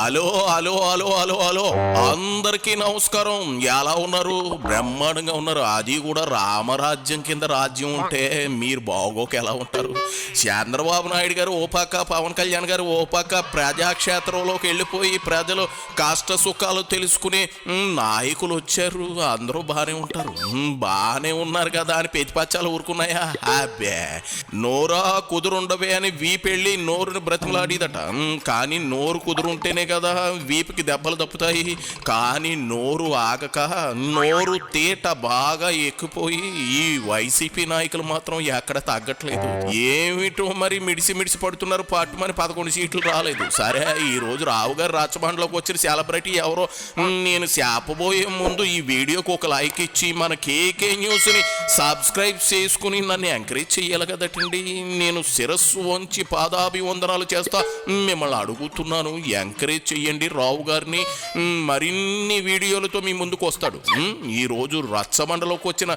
Hello hello hello hello hello అందరికీ నమస్కారం. ఎలా ఉన్నారు? బ్రహ్మాండంగా ఉన్నారు. అది కూడా రామరాజ్యం కింద రాజ్యం ఉంటే మీరు బాగోక ఎలా ఉంటారు? చంద్రబాబు నాయుడు గారు ఓ పక్క, పవన్ కళ్యాణ్ గారు ఓ పక్క ప్రజాక్షేత్రంలోకి వెళ్ళిపోయి ప్రజలు కష్ట సుఖాలు తెలుసుకునే నాయకులు వచ్చారు. అందరూ బాగానే ఉంటారు. బాగానే ఉన్నారు కదా అని పెతిపచ్చాలు ఊరుకున్నాయా? అబ్బే, నోరా కుదురుండవే అని వీపెళ్ళి నోరుని బ్రతిమలాడిదట. కానీ నోరు కుదురుంటేనే కదా వీపుకి దెబ్బలు తప్పుతాయి. కానీ నోరు ఆగక నోరు తేట బాగా ఎక్కిపోయి ఈ వైసీపీ నాయకులు మాత్రం ఎక్కడ తగ్గట్లేదు. ఏమిటో మరి మిడిసి మిడిసి పడుతున్నారు. పట్టుమని 11 సీట్లు రాలేదు. సరే, ఈ రోజు రావు గారు రాచబండలోకి వచ్చిన సెలబ్రిటీ ఎవరో నేను చెప్పబోయే ముందు ఈ వీడియోకి ఒక లైక్ ఇచ్చి మన కేకే న్యూస్ని సబ్స్క్రైబ్ చేసుకుని నన్ను ఎంకరేజ్ చేయాలి కదటండి. నేను శిరస్సు వంచి పాదాభివందనాలు చేస్తా మిమ్మల్ని అడుగుతున్నాను. ఎంకరేజ్ చెయ్యండి రావు గారిని. మరిన్ని వీడియోలతో మీ ముందుకు వస్తాడు. ఈరోజు రచ్చబండలోకి వచ్చిన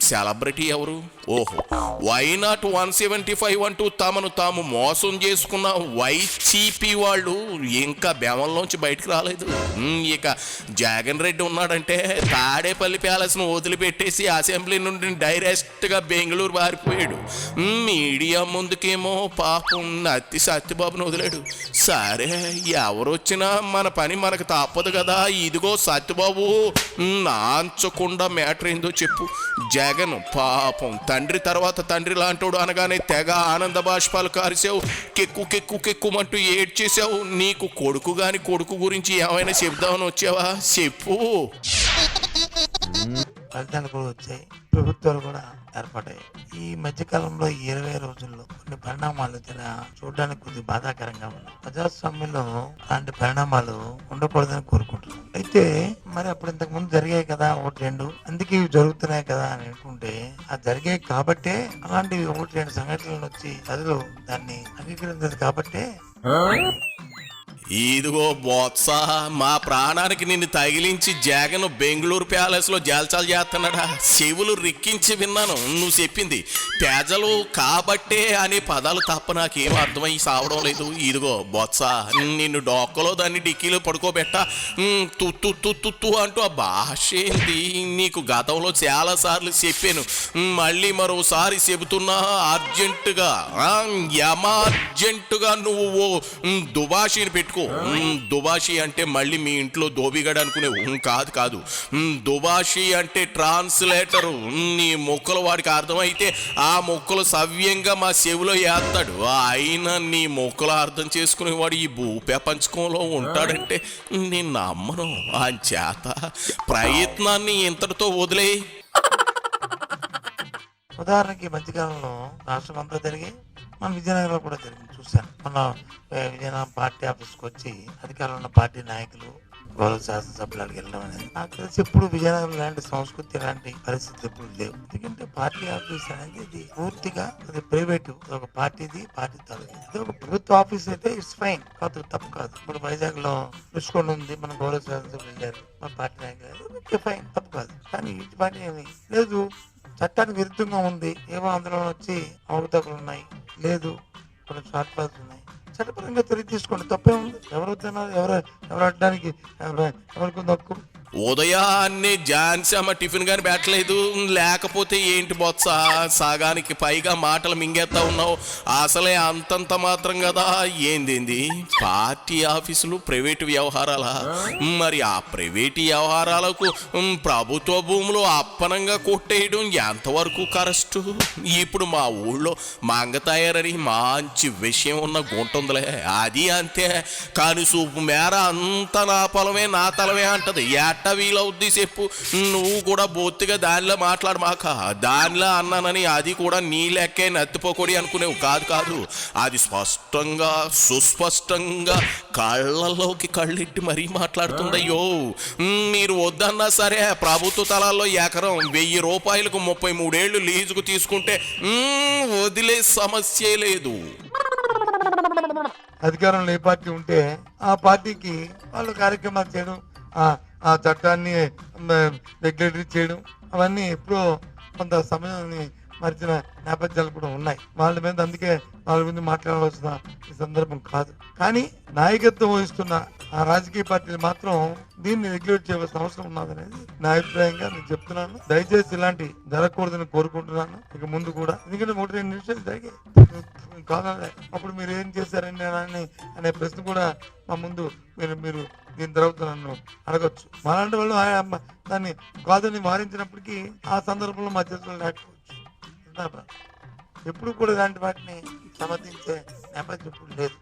సెలబ్రిటీ ఎవరు? ఓహో, వైనాట్ 175 అంటూ తమను తాము మోసం చేసుకున్న వైసీపీ వాళ్ళు ఇంకా బెవంలోంచి బయటకు రాలేదు. ఇక జగన్ రెడ్డి ఉన్నాడంటే తాడేపల్లి ప్యాలెస్ను వదిలిపెట్టేసి అసెంబ్లీ నుండి డైరెక్ట్గా బెంగళూరు పారిపోయాడు. మీడియా ముందుకేమో పాపం నత్తి సత్యబాబును వదిలాడు. సరే, ఎవరొచ్చినా మన పని మనకు తప్పదు కదా. ఇదిగో సత్యబాబు, నాంచకుండా మ్యాటర్ ఏందో చెప్పు. జగన్ పాపం తండ్రి తర్వాత తండ్రి లాంటోడు అనగానే తెగ ఆనంద బాష్పాలు కారిసావు. కెక్కు కెక్కు కెక్కుమంటూ ఏడ్చేసావు. నీకు కొడుకు గాని కొడుకు గురించి ఏమైనా చెప్దామని వచ్చావా? చెప్పు. ఫలితాలు కూడా వచ్చాయి. ప్రభుత్వాలు కూడా ఏర్పడ్డాయి. ఈ మధ్యకాలంలో 20 రోజుల్లో కొన్ని పరిణామాలు చూడడానికి కొద్దిగా బాధాకరంగా ఉన్నాయి. ప్రజాస్వామ్యంలో అలాంటి పరిణామాలు ఉండకూడదని కోరుకుంటున్నాం. అయితే మరి అప్పుడు ఇంతకు ముందు జరిగాయి కదా 1-2, అందుకే ఇవి జరుగుతున్నాయి కదా అని అనుకుంటే, ఆ జరిగాయి కాబట్టే అలాంటి 1-2 సంఘటనలు వచ్చి ప్రజలు దాన్ని అంగీకరించదు కాబట్టే. ఇదిగో బొత్స, మా ప్రాణానికి నిన్ను తగిలించి జగన్ బెంగళూరు ప్యాలెస్లో జల్చాలు చేస్తున్నాడా? చెవులు రిక్కించి విన్నాను నువ్వు చెప్పింది. ప్రజలు కాబట్టే అనే పదాలు తప్ప నాకేం అర్థమై సావడం లేదు. ఇదిగో బొత్స, నిన్ను డొక్కలో దాన్ని డిక్కీలో పడుకోబెట్ట తుత్తు తుత్తు అంటూ ఆ భాష ఏంది? నీకు గతంలో చాలాసార్లు చెప్పాను, మళ్ళీ మరోసారి చెబుతున్నా. అర్జెంటుగా అర్జెంటుగా నువ్వు దుబాషిని పెట్టుకో. దుబాషి అంటే మళ్ళీ మీ ఇంట్లో దోబిగడ అనుకునే కాదు. దుబాషి అంటే ట్రాన్స్లేటరు. నీ మొక్కలు వాడికి అర్థమైతే ఆ మొక్కలు సవ్యంగా మా చెవిలో వేస్తాడు. అయినా నీ మొక్కలు అర్థం చేసుకునేవాడు ఈ భూప్రపంచకంలో ఉంటాడంటే నేను నమ్మను. అంచేత ప్రయత్నాన్ని ఇంతటితో వదిలే. ఉదాహరణకి మధ్యకాలంలో రాష్ట్రం అంతా జరిగి మన విజయనగరంలో కూడా జరిగింది, చూశాను. మన విజయనగరం పార్టీ ఆఫీస్కి వచ్చి అధికారంలో ఉన్న పార్టీ నాయకులు, గౌరవ శాసనసభ్యులు వెళ్ళడం అనేది నాకు తెలిసి ఎప్పుడు విజయనగరం లాంటి సంస్కృతి, ఇలాంటి పరిస్థితి ఎప్పుడు లేవు. ఎందుకంటే పార్టీ ఆఫీస్ అనేది ఇది పూర్తిగా అది ప్రైవేట్, ఒక పార్టీది, పార్టీ తాలూకు. ఇది ఒక ప్రభుత్వ ఆఫీస్ అయితే ఇట్స్ ఫైన్, కాదు, తప్పు కాదు. ఇప్పుడు వైజాగ్ లో రుషికొండ ఉంది, మన గౌరవ శాసనసభ్యులు వెళ్ళారు, మన పార్టీ నాయకులు, ఫైన్, తప్పు కాదు. కానీ ఇటు పార్టీ ఏమి లేదు, చట్టానికి విరుద్ధంగా ఉంది, ఏమో అందులో వచ్చి అవకతవకలు ఉన్నాయి, లేదు కొన్ని షార్ట్ పాస్ ఉన్నాయి, చట్టపరంగా చర్య తీసుకోండి, తప్పే ఉంది. ఎవరు వద్దన్నారు? ఎవరు అడ్డానికి ఎవరికి హక్కు? ఉదయాన్నే జాన్సమ్మ టిఫిన్ కానీ పెట్టలేదు. లేకపోతే ఏంటి బొత్స, సగానికి పైగా మాటలు మింగేస్తా ఉన్నావు. అసలే అంతంత మాత్రం కదా. ఏంది పార్టీ ఆఫీసులు ప్రైవేటు వ్యవహారాలా? మరి ఆ ప్రైవేటు వ్యవహారాలకు ప్రభుత్వ భూములు అప్పనంగా కొట్టేయడం ఎంతవరకు కరెక్ట్? ఇప్పుడు మా ఊళ్ళో మంగతాయారని మంచి విషయం ఉన్న గుంటుందిలే, అది అంతే. కానీ చూపు మేర అంత నా పొలమే నా తలమే అంటది. వీలవుద్ది చెప్పు. నువ్వు కూడా బొత్తిగా దానిలో మాట్లాడమాక. దానిలో అన్నానని అది కూడా నీ లెక్కే నత్తిపోకొడి అనుకునేవు కాదు. అది స్పష్టంగా సుస్పష్టంగా కళ్ళలోకి కళ్ళెట్టి మరీ మాట్లాడుతుందయ్యో. మీరు వద్దన్నా సరే ప్రభుత్వ తలాల్లో ఎకరం 1000 రూపాయలకు 33 ఏళ్ళు లీజుకు తీసుకుంటే వదిలే సమస్యే లేదు. అధికారంలో ఏ పార్టీ ఉంటే ఆ పార్టీకి వాళ్ళు కార్యక్రమాలు చేయడం, ఆ చట్టాన్ని రెగ్యులేటరీ చేయడం, అవన్నీ ఎప్పుడో కొంత సమయాన్ని మరిచిన నేపథ్యాలు కూడా ఉన్నాయి. వాళ్ళ మీద అందుకే వాళ్ళ మీద మాట్లాడవలసిన ఈ సందర్భం కాదు. కానీ నాయకత్వం వహిస్తున్న ఆ రాజకీయ పార్టీలు మాత్రం దీన్ని రెగ్యులేట్ చేయవలసిన అవసరం ఉన్నదనేది నా అభిప్రాయంగా నేను చెప్తున్నాను. దయచేసి ఇలాంటి జరగకూడదని కోరుకుంటున్నాను ఇక ముందు కూడా. ఎందుకంటే 1-2 నిమిషాలు జరిగాయి కాదలే, అప్పుడు మీరు ఏం చేశారని అనే ప్రశ్న కూడా మా ముందు మీరు దీని తర్వాత నన్ను అడగచ్చు. మాలాంటి వాళ్ళు దాన్ని కాదని వారించినప్పటికీ ఆ సందర్భంలో మా చేతుల్లో లేకపోవచ్చు. ఎప్పుడు కూడా ఇలాంటి వాటిని సమర్థించే నేపథ్యం ఎప్పుడు లేదు.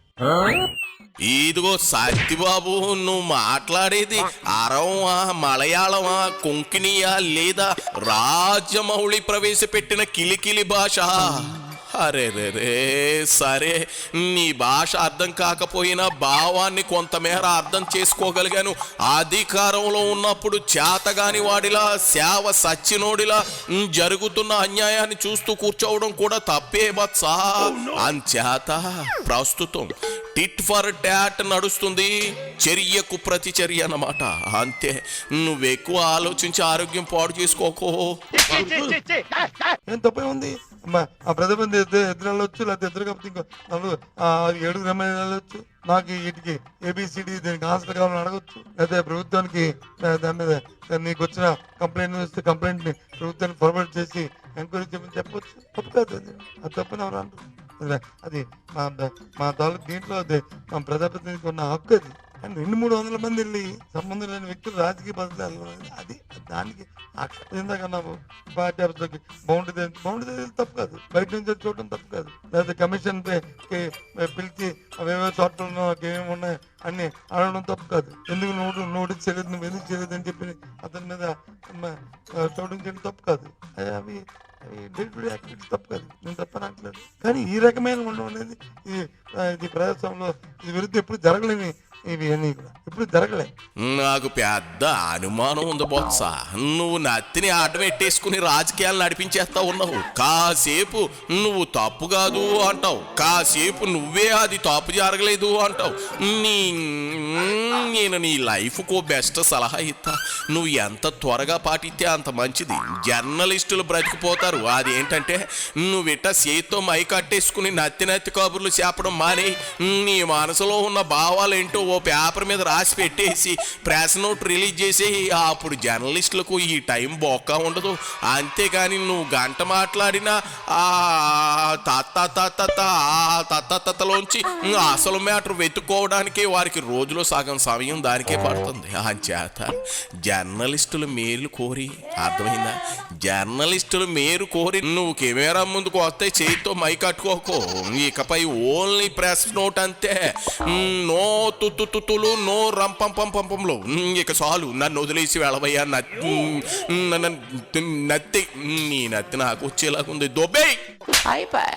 ఇదిగో సత్యబాబు, నువ్వు మాట్లాడేది అరవా, మలయాళమా, కొంకణియా లేదా రాజమౌళి ప్రవేశపెట్టిన కిలికిలి భాష? అరే రే రే, సరే నీ భాష అర్థం కాకపోయినా భావాన్ని కొంతమేర అర్థం చేసుకోగలిగాను. అధికారంలో ఉన్నప్పుడు చేతగాని వాడిలా, సేవ సచ్చినోడిలా జరుగుతున్న అన్యాయాన్ని చూస్తూ కూర్చోవడం కూడా తప్పే బత్సా. అంచేత ప్రస్తుతం టిట్ ఫర్ టాట్ నడుస్తుంది, చర్యకు ప్రతి చర్య అన్నమాట. అంతే, నువ్వెక్కువ ఆలోచించి ఆరోగ్యం పాడు చేసుకోకో. ఏం తప్పే ఉంది? ఆ ప్రజాపతి ఎదురు వెళ్ళొచ్చు, లేకపోతే ఎదురు కాకపోతే ఇంకో 7 ఎమ్మెల్యేలు వెళ్ళొచ్చు. నాకు వీటికి ABCD దీనికి ఆన్సర్ కావాలని అడగొచ్చు. లేకపోతే ప్రభుత్వానికి దాని మీద నీకు వచ్చిన కంప్లైంట్ వస్తే కంప్లైంట్ ని ప్రభుత్వానికి ఫార్వర్డ్ చేసి ఎంక్వైరీ చేయమని చెప్పొచ్చు. తప్పు కాదు అది, అది తప్పని ఎవరు అంటారు? అది మా తాలూకు దీంట్లో అది మా ప్రజాప్రతినిధికి ఉన్న హక్కు అది. కానీ 200-300 మంది వెళ్ళి సంబంధం లేని వ్యక్తులు రాజకీయ పద్ధతి అది దానికి ఇందాకన్నా పార్టీ ఆఫీసులోకి బౌండరీ తప్పు కాదు, బయట నుంచి చూడటం తప్పు కాదు. లేకపోతే కమిషన్ పిలిచి అవేవో చోట్ల ఏమేమి ఉన్నాయి అన్ని అడగడం తప్పు కాదు. ఎందుకు నోటీస్ చేయలేదు, నువ్వు ఎందుకు చేయలేదు అని చెప్పి అతని మీద చూడడం చేయడం తప్పు కాదు. అవి డే టు డే యాక్టివిటీస్ తప్పు కాదు, నేను తప్పని అనట్లేదు. కానీ ఈ రకమైన ఉండడం అనేది ఇది ప్రజాస్వామ్యంలో ఇది విరుద్ధం ఎప్పుడు జరగలేని ఇవి అన్నీ కూడా ఇప్పుడు జరగలే. నాకు పెద్ద అనుమానం ఉంది బొత్స, నువ్వు నత్తిని ఆట పెట్టేసుకుని రాజకీయాలు నడిపించేస్తా ఉన్నావు. కాసేపు నువ్వు తప్పు కాదు అంటావు, కాసేపు నువ్వే అది తప్పు జరగలేదు అంటావు. నేను నీ లైఫ్కు బెస్ట్ సలహా ఇస్తా, నువ్వు ఎంత త్వరగా పాటిస్తే అంత మంచిది. జర్నలిస్టులు బ్రతికిపోతారు. అదేంటంటే నువ్వు ఇట్ట చేతితో మై కట్టేసుకుని నత్తి కబుర్లు చెప్పడం మాని నీ మనసులో ఉన్న భావాలేంటో ఓ పేపర్ మీద రాసి పెట్టేసి ప్రెస్ నోట్ రిలీజ్ చేసి అప్పుడు జర్నలిస్టులకు ఈ టైం బొక్క ఉండదు. అంతేగాని నువ్వు గంట మాట్లాడినా తత్తలోంచి అసలు మ్యాటర్ వెతుక్కోవడానికి వారికి రోజులో సగం సమయం దానికే పడుతుంది. అంచేత జర్నలిస్టులు మేలు కోరి, అర్థమైందా, జర్నలిస్టులు మేలు కోరి నువ్వు కెమెరా ముందుకు వస్తే చేతితో మై కట్టుకోకో. ఇకపై ఓన్లీ ప్రెస్ నోట్ అంతే, నో తుతుతులు, నో రంపంపంపంలో. ఇక చాలు, నన్ను వదిలేసి వెళ్ళబోయా. నత్తి నీ నత్తి నాకు వచ్చేలాగుంది. దొబ్బే అయిపోయి